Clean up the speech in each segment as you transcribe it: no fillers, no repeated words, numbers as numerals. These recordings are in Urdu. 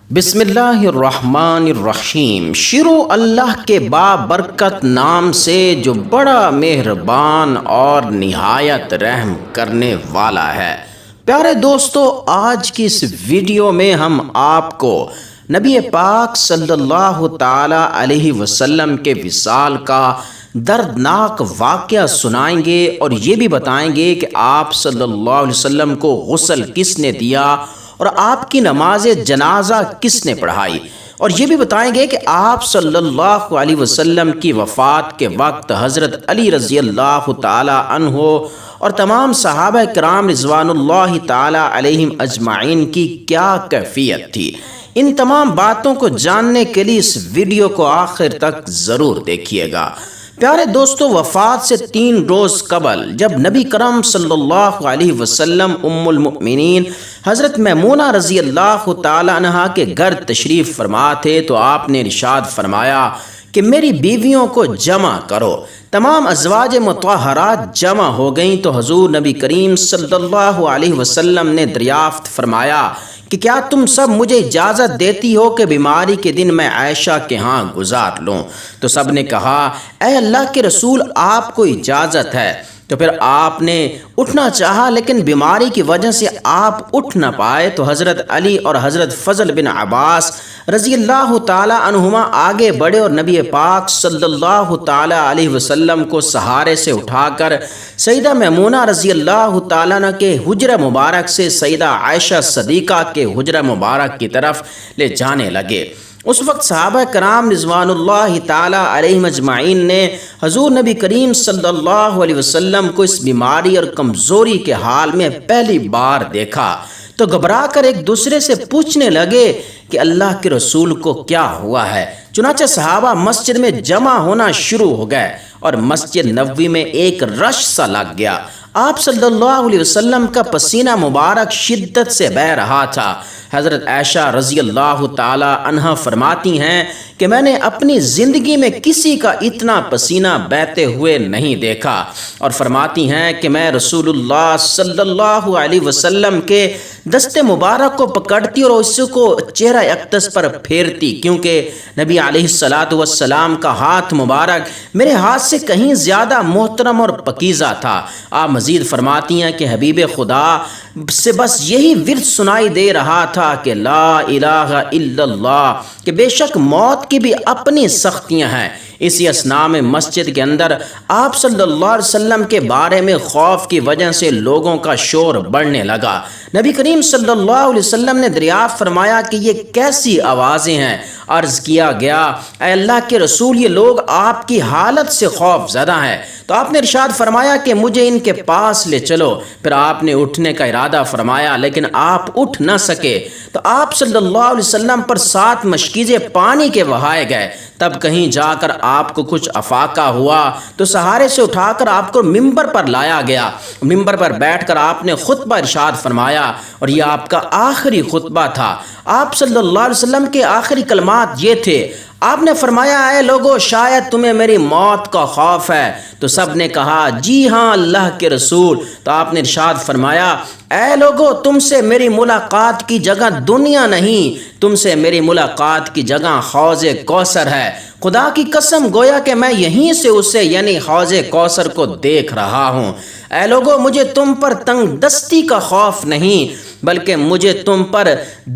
بسم اللہ الرحمن الرحیم۔ شروع اللہ کے بابرکت نام سے جو بڑا مہربان اور نہایت رحم کرنے والا ہے۔ پیارے دوستو، آج کی اس ویڈیو میں ہم آپ کو نبی پاک صلی اللہ تعالی علیہ وسلم کے وصال کا دردناک واقعہ سنائیں گے اور یہ بھی بتائیں گے کہ آپ صلی اللہ علیہ وسلم کو غسل کس نے دیا اور آپ کی نماز جنازہ کس نے پڑھائی، اور یہ بھی بتائیں گے کہ آپ صلی اللہ علیہ وسلم کی وفات کے وقت حضرت علی رضی اللہ تعالی عنہ اور تمام صحابہ کرام رضوان اللہ تعالی علیہم اجمعین کی کیا کیفیت تھی۔ ان تمام باتوں کو جاننے کے لیے اس ویڈیو کو آخر تک ضرور دیکھیے گا۔ پیارے دوستو، وفات سے 3 روز قبل جب نبی کرم صلی اللہ علیہ وسلم ام المؤمنین حضرت میمونہ رضی اللہ تعالی عنہا کے گھر تشریف فرما تھے تو آپ نے ارشاد فرمایا کہ میری بیویوں کو جمع کرو۔ تمام ازواج مطہرات جمع ہو گئیں تو حضور نبی کریم صلی اللہ علیہ وسلم نے دریافت فرمایا کہ کیا تم سب مجھے اجازت دیتی ہو کہ بیماری کے دن میں عائشہ کے ہاں گزار لوں؟ تو سب نے کہا اے اللہ کے رسول، آپ کو اجازت ہے۔ تو پھر آپ نے اٹھنا چاہا لیکن بیماری کی وجہ سے آپ اٹھ نہ پائے تو حضرت علی اور حضرت فضل بن عباس رضی اللہ تعالی عنہما آگے بڑھے اور نبی پاک صلی اللہ تعالی علیہ وسلم کو سہارے سے اٹھا کر سیدہ میمونہ رضی اللہ تعالی عنہ کے حجرہ مبارک سے سیدہ عائشہ صدیقہ کے حجرہ مبارک کی طرف لے جانے لگے۔ اس وقت صحابہ کرام رضوان اللہ تعالی علیہم اجمعین نے حضور نبی کریم صلی اللہ علیہ وسلم کو اس بیماری اور کمزوری کے حال میں پہلی بار دیکھا تو گھبرا کر ایک دوسرے سے پوچھنے لگے کہ اللہ کے رسول کو کیا ہوا ہے۔ چنانچہ صحابہ مسجد میں جمع ہونا شروع ہو گئے اور مسجد نبوی میں ایک رش سا لگ گیا۔ آپ صلی اللہ علیہ وسلم کا پسینہ مبارک شدت سے بہہ رہا تھا۔ حضرت عائشہ رضی اللہ تعالی عنہا فرماتی ہیں کہ میں نے اپنی زندگی میں کسی کا اتنا پسینہ بہتے ہوئے نہیں دیکھا، اور فرماتی ہیں کہ میں رسول اللہ صلی اللہ علیہ وسلم کے دست مبارک کو پکڑتی اور اس کو چہرہ اقدس پر پھیرتی، کیونکہ نبی علیہ الصلوۃ والسلام کا ہاتھ مبارک میرے ہاتھ سے کہیں زیادہ محترم اور پکیزہ تھا۔ آپ مزید فرماتی ہیں کہ حبیب خدا سے بس یہی ورد سنائی دے رہا تھا کہ لا الہ الا اللہ، کہ بے شک موت کی بھی اپنی سختیاں ہیں۔ اسی اثناء میں مسجد کے اندر آپ صلی اللہ علیہ وسلم کے بارے میں خوف کی وجہ سے لوگوں کا شور بڑھنے لگا۔ نبی کریم صلی اللہ علیہ وسلم نے دریافت فرمایا کہ یہ کیسی آوازیں ہیں؟ عرض کیا گیا اے اللہ کے رسول، یہ لوگ آپ کی حالت سے خوف زدہ ہیں۔ تو آپ نے ارشاد فرمایا کہ مجھے ان کے پاس لے چلو۔ پھر آپ نے اٹھنے کا ارادہ فرمایا لیکن آپ اٹھ نہ سکے تو آپ صلی اللہ علیہ وسلم پر 7 مشکیزیں پانی کے بہائے گئے۔ تب کہیں جا کر آپ کو کچھ افاقہ ہوا تو سہارے سے اٹھا کر آپ کو ممبر پر لایا گیا۔ ممبر پر بیٹھ کر آپ نے خطبہ ارشاد فرمایا اور یہ آپ کا آخری خطبہ تھا۔ آپ صلی اللہ علیہ وسلم کے آخری کلمات یہ تھے۔ آپ نے فرمایا اے لوگو، شاید تمہیں میری موت کا خوف ہے؟ تو سب نے کہا جی ہاں اللہ کے رسول۔ تو آپ نے ارشاد فرمایا اے لوگو، تم سے میری ملاقات کی جگہ دنیا نہیں، تم سے میری ملاقات کی جگہ حوض کوثر ہے۔ خدا کی قسم گویا کہ میں یہیں سے اسے یعنی حوض کوثر کو دیکھ رہا ہوں۔ اے لوگو، مجھے تم پر تنگ دستی کا خوف نہیں بلکہ مجھے تم پر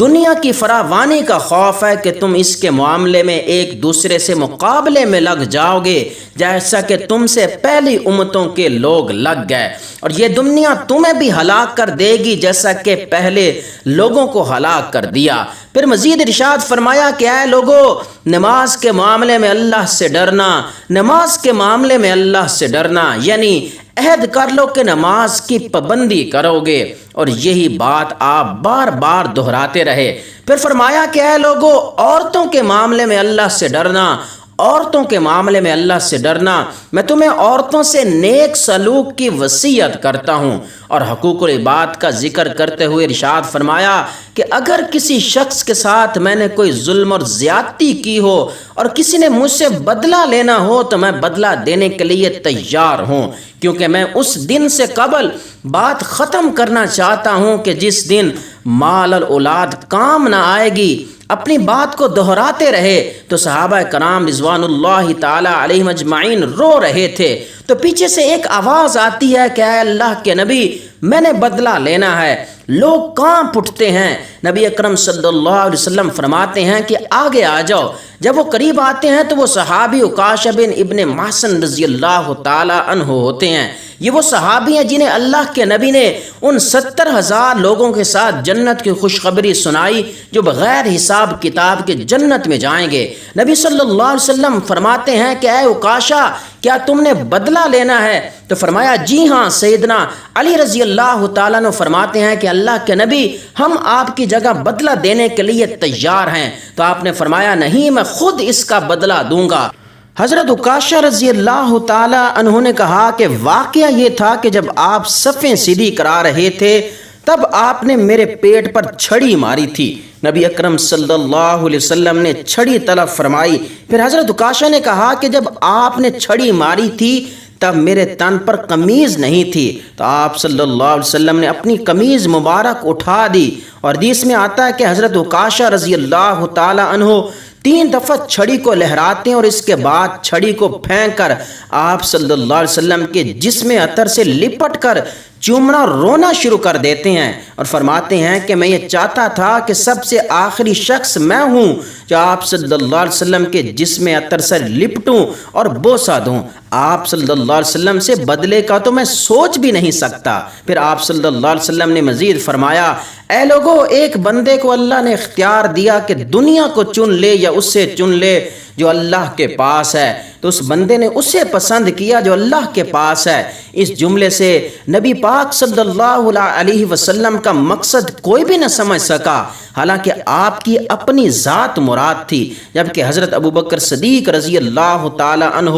دنیا کی فراوانی کا خوف ہے کہ تم اس کے معاملے میں ایک دوسرے سے مقابلے میں لگ جاؤ گے جیسا کہ تم سے پہلی امتوں کے لوگ لگ گئے، اور یہ دنیا تمہیں بھی ہلاک کر دے گی جیسا کہ پہلے لوگوں کو ہلاک کر دیا۔ پھر مزید ارشاد فرمایا کہ اے لوگو، نماز کے معاملے میں اللہ سے ڈرنا، نماز کے معاملے میں اللہ سے ڈرنا، یعنی عہد کر لو کہ نماز کی پابندی کرو گے، اور یہی بات آپ بار بار دہراتے رہے۔ پھر فرمایا کہ اے لوگو، عورتوں کے معاملے میں اللہ سے ڈرنا، عورتوں کے معاملے میں اللہ سے ڈرنا، میں تمہیں عورتوں سے نیک سلوک کی وصیت کرتا ہوں۔ اور حقوق العباد کا ذکر کرتے ہوئے ارشاد فرمایا کہ اگر کسی شخص کے ساتھ میں نے کوئی ظلم اور زیادتی کی ہو اور کسی نے مجھ سے بدلہ لینا ہو تو میں بدلہ دینے کے لیے تیار ہوں، کیونکہ میں اس دن سے قبل بات ختم کرنا چاہتا ہوں کہ جس دن مال اور اولاد کام نہ آئے گی، اپنی بات کو دہراتے رہے تو صحابہ کرام رضوان اللہ تعالی علیہم اجمعین رو رہے تھے۔ تو پیچھے سے ایک آواز آتی ہے کہ اے اللہ کے نبی، میں نے بدلہ لینا ہے۔ لوگ کانپ اٹھتے ہیں۔ نبی اکرم صلی اللہ علیہ وسلم فرماتے ہیں کہ آگے آ جاؤ۔ جب وہ قریب آتے ہیں تو وہ صحابی عکاشہ بن ابن محصن رضی اللہ تعالی عنہ ہوتے ہیں۔ یہ وہ صحابی ہیں جنہیں اللہ کے نبی نے ان 70,000 لوگوں کے ساتھ جنت کی خوشخبری سنائی جو بغیر حساب کتاب کے جنت میں جائیں گے۔ نبی صلی اللہ علیہ وسلم فرماتے ہیں کہ اے عکاشہ، کیا تم نے بدلہ لینا ہے؟ تو فرمایا جی ہاں۔ سیدنا علی رضی اللہ تعالیٰ نے فرماتے ہیں کہ اللہ کے نبی، ہم آپ کی جگہ بدلہ دینے کے لیے تیار ہیں۔ تو آپ نے فرمایا نہیں، میں خود اس کا بدلہ دوں گا۔ حضرت عکاشہ رضی اللہ تعالی عنہ نے کہا کہ واقعہ یہ تھا کہ جب آپ صفیں سیدھی کرا رہے تھے تب آپ نے میرے پیٹ پر چھڑی ماری تھی۔ نبی اکرم صلی اللہ علیہ وسلم نے چھڑی طلب فرمائی۔ پھر حضرت عکاشہ نے کہا کہ جب آپ نے چھڑی ماری تھی تب میرے تن پر قمیض نہیں تھی، تو آپ صلی اللہ علیہ وسلم نے اپنی قمیض مبارک اٹھا دی۔ اور حدیث میں آتا ہے کہ حضرت عکاشہ رضی اللہ تعالی عنہ 3 دفعہ چھڑی کو لہراتے ہیں اور اس کے بعد چھڑی کو پھینک کر آپ صلی اللہ علیہ وسلم کے جسم عطر سے لپٹ کر چومنا رونا شروع کر دیتے ہیں اور فرماتے ہیں کہ میں یہ چاہتا تھا کہ سب سے آخری شخص میں ہوں جو آپ صلی اللہ علیہ وسلم کے جسم عطر سے لپٹوں اور بوسہ دوں۔ آپ صلی اللہ علیہ وسلم سے بدلے کا تو میں سوچ بھی نہیں سکتا۔ پھر آپ صلی اللہ علیہ وسلم نے مزید فرمایا اے لوگو، ایک بندے کو اللہ نے اختیار دیا کہ دنیا کو چن لے یا اس سے چن لے جو اللہ کے پاس ہے، تو اس بندے نے اسے پسند کیا جو اللہ کے پاس ہے۔ اس جملے سے نبی پاک صلی اللہ علیہ وسلم کا مقصد کوئی بھی نہ سمجھ سکا، حالانکہ آپ کی اپنی ذات مراد تھی، جبکہ حضرت ابوبکر صدیق رضی اللہ تعالی عنہ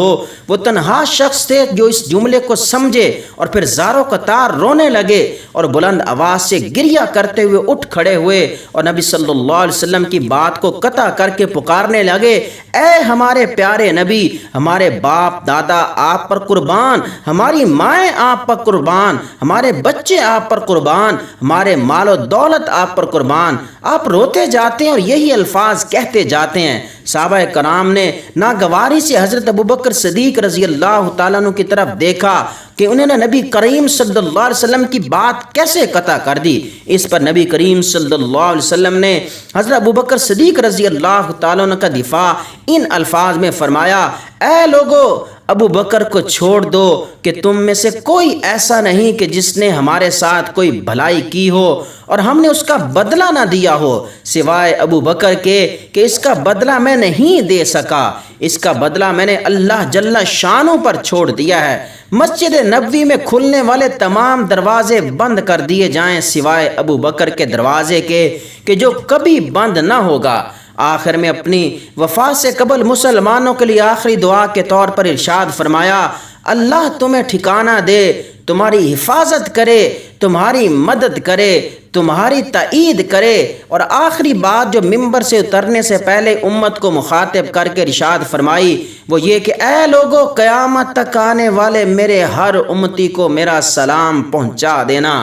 وہ تنہا شخص تھے جو اس جملے کو سمجھے اور پھر زاروں قطار رونے لگے اور بلند آواز سے گریہ کرتے ہوئے اٹھ کھڑے ہوئے اور نبی صلی اللہ علیہ وسلم کی بات کو قطع کر کے پکارنے لگے اے ہمارے پیارے نبی، ہمارے باپ دادا آپ پر قربان، ہماری مائیں آپ پر قربان، ہمارے بچے آپ پر قربان، ہمارے مال و دولت آپ پر قربان۔ آپ روتے جاتے ہیں اور یہی الفاظ کہتے جاتے ہیں۔ صحابہ کرام نے ناگواری سے حضرت ابوبکر صدیق رضی اللہ تعالیٰ عنہ کی طرف دیکھا کہ انہوں نے نبی کریم صلی اللہ علیہ وسلم کی بات کیسے قطع کر دی۔ اس پر نبی کریم صلی اللہ علیہ وسلم نے حضرت ابوبکر صدیق رضی اللہ تعالیٰ عنہ کا دفاع ان الفاظ میں فرمایا اے لوگو، ابو بکر کو چھوڑ دو کہ تم میں سے کوئی ایسا نہیں کہ جس نے ہمارے ساتھ کوئی بھلائی کی ہو اور ہم نے اس کا بدلہ نہ دیا ہو، سوائے ابو بکر کے کہ اس کا بدلہ میں نہیں دے سکا، اس کا بدلہ میں نے اللہ جل شانوں پر چھوڑ دیا ہے۔ مسجد نبوی میں کھلنے والے تمام دروازے بند کر دیے جائیں سوائے ابو بکر کے دروازے کے کہ جو کبھی بند نہ ہوگا۔ آخر میں اپنی وفات سے قبل مسلمانوں کے لیے آخری دعا کے طور پر ارشاد فرمایا اللہ تمہیں ٹھکانہ دے، تمہاری حفاظت کرے، تمہاری مدد کرے، تمہاری تائید کرے۔ اور آخری بات جو ممبر سے اترنے سے پہلے امت کو مخاطب کر کے ارشاد فرمائی وہ یہ کہ اے لوگو، قیامت تک آنے والے میرے ہر امتی کو میرا سلام پہنچا دینا۔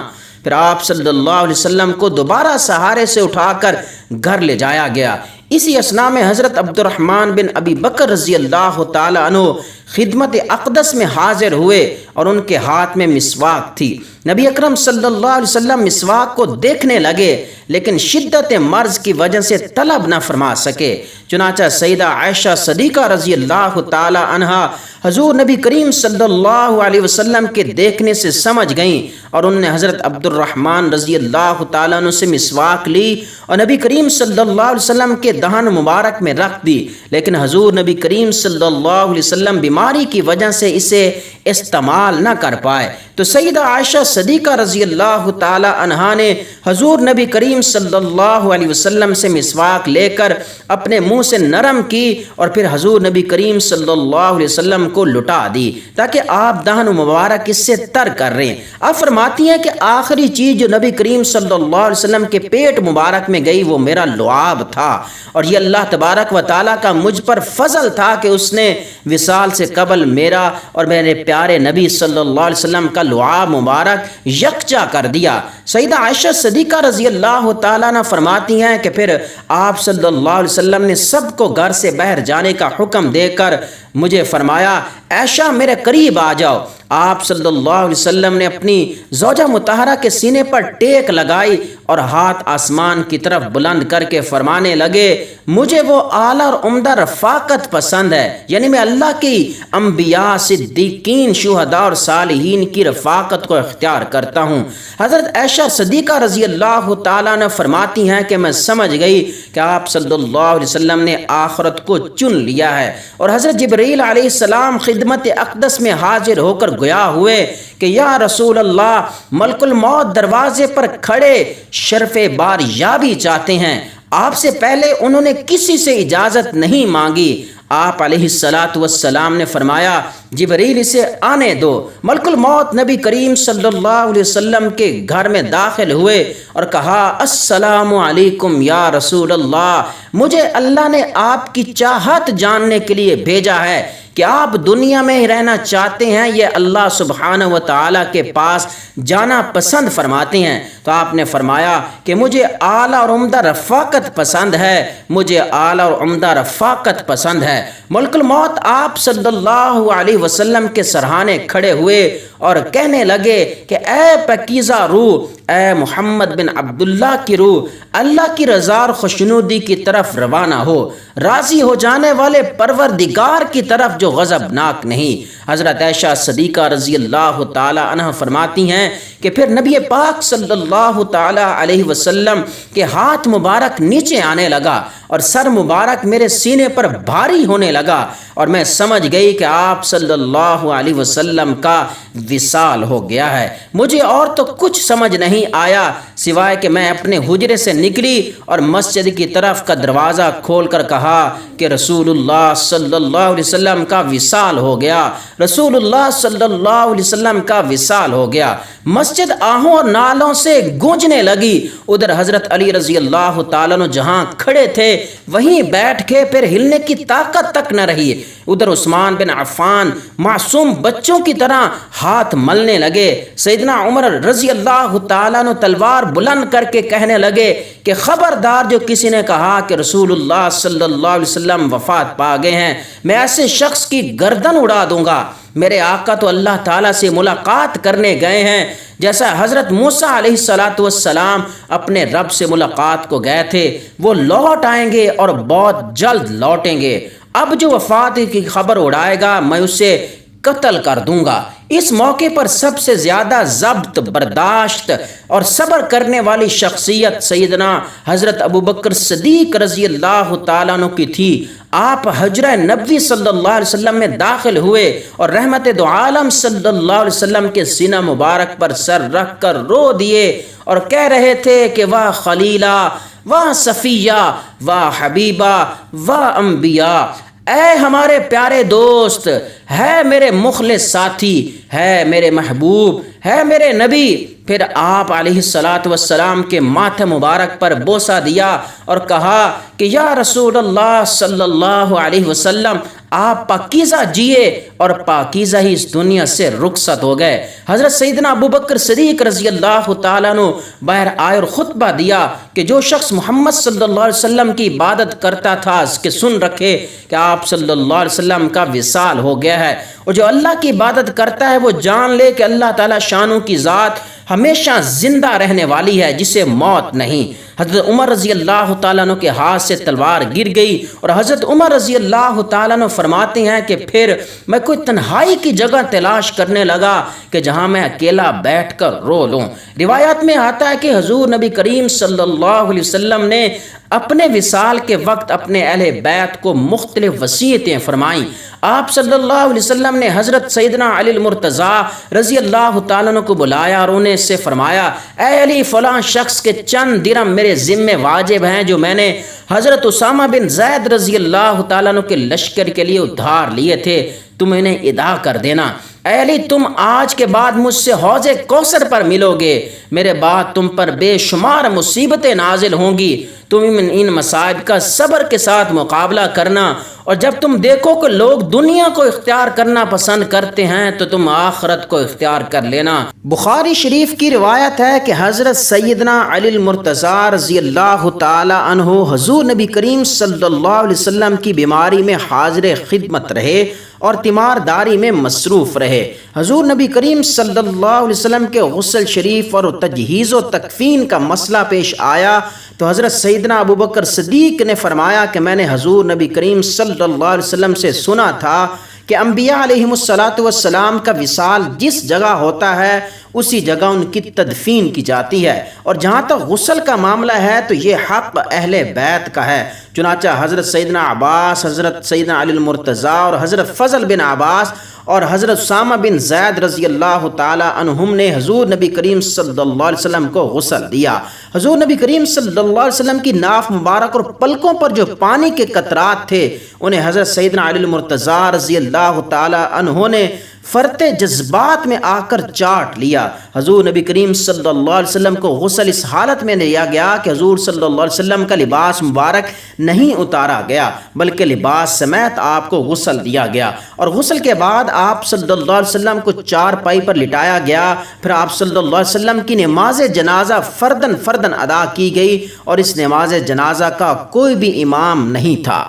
پھر آپ صلی اللہ علیہ وسلم کو دوبارہ سہارے سے اٹھا کر گھر لے جایا گیا۔ اسی اثناء میں حضرت عبد الرحمن بن ابی بکر رضی اللہ تعالی عنہ خدمت اقدس میں حاضر ہوئے اور ان کے ہاتھ میں مسواک تھی۔ نبی اکرم صلی اللہ علیہ وسلم مسواک کو دیکھنے لگے لیکن شدت مرض کی وجہ سے طلب نہ فرما سکے، چنانچہ سیدہ عائشہ صدیقہ رضی اللہ تعالی عنہا حضور نبی کریم صلی اللہ علیہ وسلم کے دیکھنے سے سمجھ گئیں اور انہوں نے حضرت عبد الرحمن رضی اللہ تعالیٰ عنہ سے مسواک لی اور نبی کریم صلی اللہ علیہ وسلم کے دہن مبارک میں رکھ دی، لیکن حضور نبی کریم صلی اللہ علیہ وسلم بیماری کی وجہ سے اسے استعمال نہ کر پائے۔ تو سیدہ عائشہ صدیقہ رضی اللہ تعالی عنہا نے حضور نبی کریم صلی اللہ علیہ وسلم سے مسواک لے کر اپنے منہ سے نرم کی اور پھر حضور نبی کریم صلی اللہ علیہ وسلم کو لٹا دی تاکہ آپ دہن مبارک اس سے تر کر رہے ہیں۔ آپ فرماتی ہیں کہ آخری چیز جو نبی کریم صلی اللہ علیہ وسلم کے پیٹ مبارک میں گئی وہ میرا لعاب تھا، اور یہ اللہ تبارک و تعالیٰ کا مجھ پر فضل تھا کہ اس نے وصال سے قبل میرا اور میرے پیارے پیارے نبی صلی اللہ علیہ وسلم کا لعاب مبارک یکجا کر دیا۔ سیدہ عائشہ صدیقہ رضی اللہ تعالیٰ عنہ فرماتی ہیں کہ پھر آپ صلی اللہ علیہ وسلم نے سب کو گھر سے باہر جانے کا حکم دے کر مجھے فرمایا عائشہ میرے قریب آ جاؤ۔ آپ صلی اللہ علیہ وسلم نے اپنی زوجہ مطہرہ کے سینے پر ٹیک لگائی اور ہاتھ آسمان کی طرف بلند کر کے فرمانے لگے مجھے وہ اعلیٰ اور عمدہ رفاقت پسند ہے، یعنی میں اللہ کی انبیاء، صدیقین، شہداء اور صالحین کی رفاقت کو اختیار کرتا ہوں۔ حضرت عائشہ صدیقہ رضی اللہ تعالیٰ نے فرماتی ہیں کہ میں سمجھ گئی کہ آپ صلی اللہ علیہ وسلم نے آخرت کو چن لیا ہے، اور حضرت جبرائیل علیہ السلام خدمت اقدس میں حاضر ہو کر گویا ہوئے کہ یا رسول اللہ، ملک الموت دروازے پر کھڑے شرف باریابی چاہتے ہیں۔ آپ سے پہلے انہوں نے کسی سے اجازت نہیں مانگی۔ آپ علیہ السلام نے فرمایا جبریل اسے آنے دو۔ ملک الموت نبی کریم صلی اللہ علیہ وسلم کے گھر میں داخل ہوئے اور کہا السلام علیکم یا رسول اللہ، مجھے اللہ نے آپ کی چاہت جاننے کے لیے بھیجا ہے کہ آپ دنیا میں ہی رہنا چاہتے ہیں، یہ اللہ سبحانہ و تعالیٰ کے پاس جانا پسند فرماتے ہیں۔ تو آپ نے فرمایا کہ مجھے اعلیٰ اور عمدہ رفاقت پسند ہے، مجھے اعلیٰ اور عمدہ رفاقت پسند ہے۔ ملک الموت آپ صلی اللہ علیہ وسلم کے سرہانے کھڑے ہوئے اور کہنے لگے کہ اے پاکیزہ روح، اے محمد بن عبداللہ کی روح، اللہ کی رضا اور خوشنودی کی طرف روانہ ہو، راضی ہو جانے والے پروردگار کی طرف جو غضبناک نہیں۔ حضرت عائشہ صدیقہ رضی اللہ تعالی عنہ فرماتی ہیں کہ پھر نبی پاک صلی اللہ تعالی علیہ وسلم کے ہاتھ مبارک نیچے آنے لگا اور سر مبارک میرے سینے پر بھاری ہونے لگا، اور میں سمجھ گئی کہ آپ صلی اللہ علیہ وسلم کا وصال ہو گیا ہے۔ مجھے اور تو کچھ سمجھ نہیں آیا سوائے کہ میں اپنے حجرے سے نکلی اور مسجد کی طرف کا دروازہ کھول کر کہا کہ رسول اللہ صلی اللہ علیہ وسلم کا وصال ہو گیا، رسول اللہ صلی اللہ علیہ وسلم کا وصال ہو گیا۔ مسجد آہوں اور نالوں سے گونجنے لگی۔ ادھر حضرت علی رضی اللہ تعالیٰ عنہ جہاں کھڑے تھے وہیں بیٹھ کے پھر ہلنے کی طاقت تک نہ رہی۔ ادھر عثمان بن عفان معصوم بچوں کی طرح ہاتھ ملنے لگے۔ سیدنا عمر رضی اللہ تعالیٰ عنہ تلوار بلند کر کے کہنے لگے کہ خبردار جو کسی نے کہا کہ رسول اللہ صلی اللہ علیہ وسلم وفات پا گئے ہیں، میں ایسے شخص کی گردن اڑا دوں گا۔ میرے آقا تو اللہ تعالیٰ سے ملاقات کرنے گئے ہیں، جیسا حضرت موسیٰ علیہ السلام اپنے رب سے ملاقات کو گئے تھے، وہ لوٹ آئیں گے اور بہت جلد لوٹیں گے۔ اب جو وفات کی خبر اڑائے گا میں اسے قتل کر دوں گا۔ اس موقع پر سب سے زیادہ ضبط، برداشت اور صبر کرنے والی شخصیت سیدنا حضرت ابوبکر صدیق رضی اللہ تعالیٰ عنہ کی تھی۔ آپ حجرہ نبوی صلی اللہ علیہ وسلم میں داخل ہوئے اور رحمت دو عالم صلی اللہ علیہ وسلم کے سینہ مبارک پر سر رکھ کر رو دیے اور کہہ رہے تھے کہ واہ خلیلہ، واہ صفیہ، واہ حبیبہ، واہ انبیاء، اے ہمارے پیارے دوست، ہے میرے مخلص ساتھی، ہے میرے محبوب، ہے میرے نبی۔ پھر آپ علیہ السلام کے ماتھے مبارک پر بوسہ دیا اور کہا کہ یا رسول اللہ صلی اللہ علیہ وسلم، آپ پاکیزہ جیے اور پاکیزہ ہی اس دنیا سے رخصت ہو گئے۔ حضرت سیدنا ابوبکر صدیق رضی اللہ تعالیٰ عنہ باہر آئے اور خطبہ دیا کہ جو شخص محمد صلی اللہ علیہ وسلم کی عبادت کرتا تھا اس کے سن رکھے کہ آپ صلی اللہ علیہ وسلم کا وصال ہو گیا ہے، اور جو اللہ کی عبادت کرتا ہے وہ جان لے کہ اللہ تعالیٰ شانوں کی ذات ہمیشہ زندہ رہنے والی ہے جسے موت نہیں۔ حضرت عمر رضی اللہ تعالیٰ عنہ کے ہاتھ سے تلوار گر گئی اور حضرت عمر رضی اللہ تعالیٰ عنہ فرماتے ہیں کہ پھر میں کوئی تنہائی کی جگہ تلاش کرنے لگا کہ جہاں میں اکیلا بیٹھ کر رو لوں۔ روایات میں آتا ہے کہ حضور نبی کریم صلی اللہ علیہ وسلم نے اپنے وصال کے وقت اپنے اہل بیت کو مختلف وصیتیں فرمائیں۔ آپ صلی اللہ علیہ وسلم نے حضرت سیدنا علی المرتضیٰ رضی اللہ تعالیٰ عنہ کو بلایا اور انہیں سے فرمایا اے علی، فلاں شخص کے چند درہم میرے ذمے واجب ہیں جو میں نے حضرت اسامہ بن زید رضی اللہ تعالیٰ عنہ کے لشکر کے لیے ادھار لیے تھے، تم انہیں ادا کر دینا۔ اے علی، تم آج کے بعد مجھ سے حوض کوثر پر ملو گے، میرے بعد تم پر بے شمار مصیبتیں نازل ہوں گی، تم ان مصائب کا صبر کے ساتھ مقابلہ کرنا، اور جب تم دیکھو کہ لوگ دنیا کو اختیار کرنا پسند کرتے ہیں تو تم آخرت کو اختیار کر لینا۔ بخاری شریف کی روایت ہے کہ حضرت سیدنا علی المرتضیٰ رضی اللہ تعالی عنہ حضور نبی کریم صلی اللہ علیہ وسلم کی بیماری میں حاضر خدمت رہے اور تیمارداری میں مصروف رہے۔ حضور نبی کریم صلی اللہ علیہ وسلم کے غسل شریف اور تجہیز و تکفین کا مسئلہ پیش آیا تو حضرت سیدنا ابوبکر صدیق نے فرمایا کہ میں نے حضور نبی کریم صلی اللہ علیہ وسلم سے سنا تھا کہ انبیاء علیہم السلام کا وصال جس جگہ ہوتا ہے اسی جگہ ان کی تدفین کی جاتی ہے، اور جہاں تک غسل کا معاملہ ہے تو یہ حق اہل بیت کا ہے۔ چنانچہ حضرت سیدنا عباس، حضرت سیدنا علی المرتضیٰ اور حضرت فضل بن عباس اور حضرت اسامہ بن زید رضی اللہ تعالی عنہم نے حضور نبی کریم صلی اللہ علیہ وسلم کو غسل دیا۔ حضور نبی کریم صلی اللہ علیہ وسلم کی ناف مبارک اور پلکوں پر جو پانی کے قطرات تھے انہیں حضرت سیدنا علی المرتضیٰ رضی اللہ تعالی عنہ نے فرتے جذبات میں آ کر چاٹ لیا۔ حضور نبی کریم صلی اللہ علیہ وسلم کو غسل اس حالت میں لیا گیا کہ حضور صلی اللہ علیہ وسلم کا لباس مبارک نہیں اتارا گیا بلکہ لباس سمیت آپ کو غسل دیا گیا، اور غسل کے بعد آپ صلی اللہ علیہ وسلم کو چارپائی پر لٹایا گیا۔ پھر آپ صلی اللہ علیہ وسلم کی نماز جنازہ فردن ادا کی گئی، اور اس نماز جنازہ کا کوئی بھی امام نہیں تھا۔